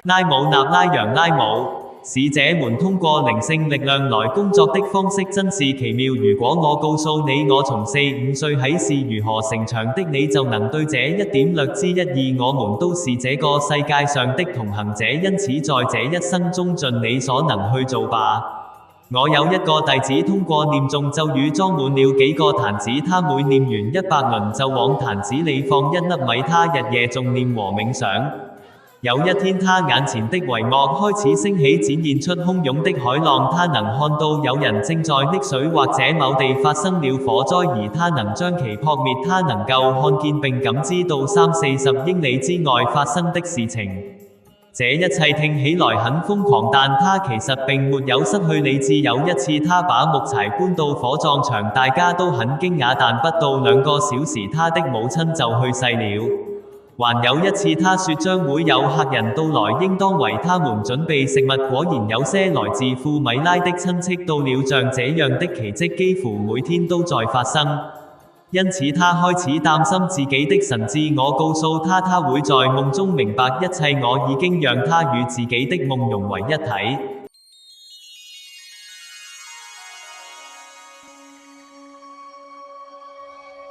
拉姆納拉揚拉姆，使者們通過靈性力量來工作的方式真是奇妙。如果我告訴你我從4、5歲起是如何成長的，你就能對這一點略知一二。我們都是這個世界上的同行者，因此在這一生中盡你所能去做吧。我有一個弟子通過念誦咒語裝滿了幾個壇子，他每念完100輪就往壇子裏放1粒米，他日夜誦念和冥想。有一天他眼前的帷幕開始升起，展現出洶湧的海浪，他能看到有人正在溺水或者某地發生了火災，而他能將其撲滅。他能夠看見並感知到30-40英里之外發生的事情。這一切聽起來很瘋狂，但他其實並沒有失去理智。有一次他把木柴搬到火葬場，大家都很驚訝，但不到2個小時他的母親就去世了。還有一次他說將會有客人到來，應當為他們準備食物，果然有些來自庫米拉的親戚到了，像這樣的奇蹟幾乎每天都在發生。因此他開始擔心自己的神智。我告訴他，他會在夢中明白一切，我已經讓他與自己的夢融為一體。